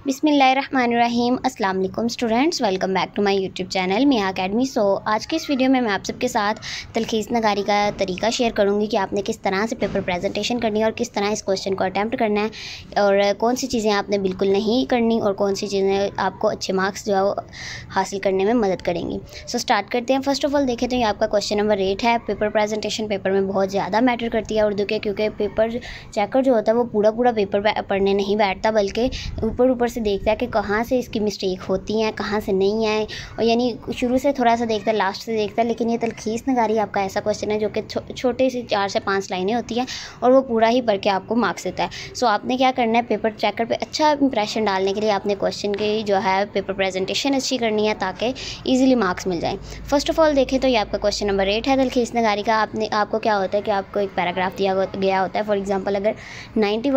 बिस्मिल्लाहिर्रहमानिर्रहीम। अस्सलाम वालेकुम students, welcome back to my YouTube channel Miya academy. आज के इस वीडियो में मैं आप सबके साथ तलखीस नगारी का तरीका शेयर करूंगी कि आपने किस तरह से पेपर प्रेजेंटेशन करनी है और किस तरह इस क्वेश्चन को अटैम्प्ट करना है और कौन सी चीज़ें आपने बिल्कुल नहीं करनी और कौन सी चीज़ें आपको अच्छे मार्क्स जो है हासिल करने में मदद करेंगी। स्टार्ट करते हैं। फर्स्ट ऑफ ऑल देखें तो ये आपका क्वेश्चन नंबर 8 है। पेपर प्रेजेंटेशन पेपर में बहुत ज़्यादा मैटर करती है उर्दू के, क्योंकि पेपर चेकर जो होता है वो पूरा पेपर पढ़ने नहीं बैठता, बल्कि ऊपर से देखता है कि कहाँ से इसकी मिस्टेक होती हैं, कहाँ से नहीं है, और यानी शुरू से थोड़ा सा देखता है, लास्ट से देखता है। लेकिन ये तलखीस नगारी आपका ऐसा क्वेश्चन है जो कि छोटे से 4 से 5 लाइनें होती हैं और वो पूरा ही पढ़ के आपको मार्क्स देता है। आपने क्या करना है, पेपर चेकर पे अच्छा इंप्रेशन डालने के लिए आपने क्वेश्चन की जो है पेपर प्रेजेंटेशन अच्छी करनी है ताकि ईजिली मार्क्स मिल जाए। फर्स्ट ऑफ ऑल देखें तो ये आपका क्वेश्चन नंबर 8 है तलखीस नगारी का। आपको क्या होता है कि आपको एक पैराग्राफ दिया गया होता है। फॉर एग्जाम्पल अगर 90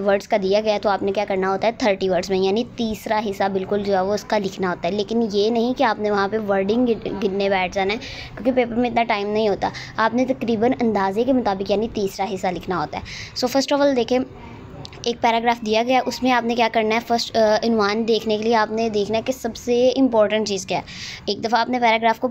वर्ड्स का दिया गया तो आपने क्या करना होता है 30 वर्ड्स में, यानी तीसरा हिस्सा बिल्कुल जो है वो उसका लिखना होता है। लेकिन ये नहीं कि आपने वहाँ पे वर्डिंग गिनने बैठ जाना है, क्योंकि पेपर में इतना टाइम नहीं होता। आपने तकरीबन अंदाजे के मुताबिक यानी तीसरा हिस्सा लिखना होता है। फर्स्ट ऑफ ऑल देखें, एक पैराग्राफ दिया गया, उसमें आपने क्या करना है, फर्स्ट इनवान देखने के लिए आपने देखना है कि सबसे इम्पॉर्टेंट चीज़ क्या है। एक दफ़ा आपने पैराग्राफ को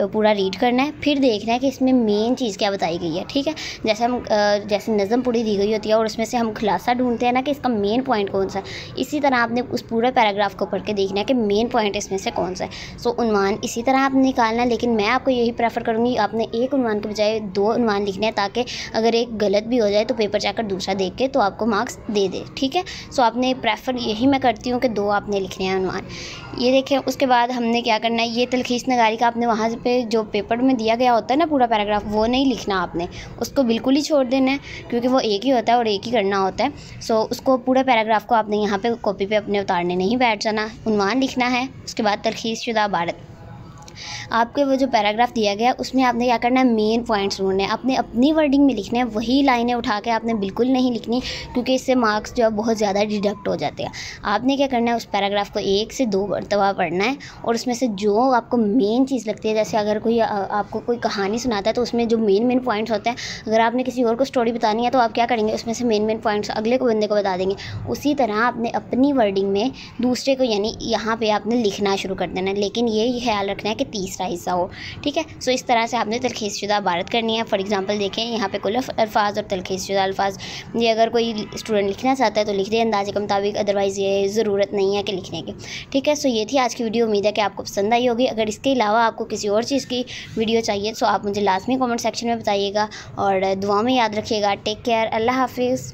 पूरा रीड करना है, फिर देखना है कि इसमें मेन चीज़ क्या बताई गई है। ठीक है, जैसे नज़म पूरी दी गई होती है और उसमें से हम खुलासा ढूंढते हैं ना कि इसका मेन पॉइंट कौन सा है, इसी तरह आपने उस पूरे पैराग्राफ को पढ़ के देखना है कि मेन पॉइंट इसमें से कौन सा है। उनवान इसी तरह आपने निकालना है, लेकिन मैं आपको यही प्रेफर करूँगी आपने एक उनवान के बजाय 2 उनवान लिखने हैं, ताकि अगर एक गलत भी हो जाए तो पेपर चेकर दूसरा देख के तो आपको मार्क्स दे। ठीक है, आपने प्रेफर यही मैं करती हूँ कि 2 आपने लिखने हैं उनवान। ये देखें, उसके बाद हमने क्या करना है, ये तलखीस नगारी का आपने वहाँ पे जो पेपर में दिया गया होता है ना पूरा पैराग्राफ, वो नहीं लिखना, आपने उसको बिल्कुल ही छोड़ देना है, क्योंकि वो एक ही होता है और एक ही करना होता है। उसको पूरे पैराग्राफ को आपने यहाँ पे कॉपी पे अपने उतारने नहीं बैठ जाना, उनवान लिखना है। उसके बाद तलखीस शुदा इबारत, आपके वो जो पैराग्राफ दिया गया उसमें आपने क्या करना है, मेन पॉइंट्स ढूंढने हैं, आपने अपनी वर्डिंग में लिखने हैं, वही लाइनें उठा के आपने बिल्कुल नहीं लिखनी, क्योंकि इससे मार्क्स जो है बहुत ज़्यादा डिडक्ट हो जाते हैं। आपने क्या करना है, उस पैराग्राफ को 1 से 2 मरतबा पढ़ना है और उसमें से जो आपको मेन चीज़ लगती है, जैसे अगर कोई आपको कोई कहानी सुनाता है तो उसमें जो मेन पॉइंट्स होते हैं, अगर आपने किसी और को स्टोरी बतानी है तो आप क्या करेंगे, उसमें से मेन पॉइंट्स अगले को बंदे को बता देंगे। उसी तरह आपने अपनी वर्डिंग में दूसरे को, यानी यहाँ पर आपने लिखना शुरू कर देना है, लेकिन ये ख्याल रखना है कि तीसरा हिस्सा हो। ठीक है, इस तरह से आपने तलखीस शुदा इबारत करनी है। फॉर एग्जांपल देखें, यहाँ पे कुल अल्फाज और तलखीस शुदा अल्फाज, ये अगर कोई स्टूडेंट लिखना चाहता है तो लिख दे अंदाजे के मुताबिक, अदरवाइज़ ये ज़रूरत नहीं है कि लिखने की। ठीक है, ये थी आज की वीडियो। उम्मीद है कि आपको पसंद आई होगी। अगर इसके अलावा आपको किसी और चीज़ की वीडियो चाहिए तो आप मुझे लाजमी कमेंट सेक्शन में बताइएगा और दुआ में याद रखिएगा। टेक केयर, अल्लाह हाफिज़।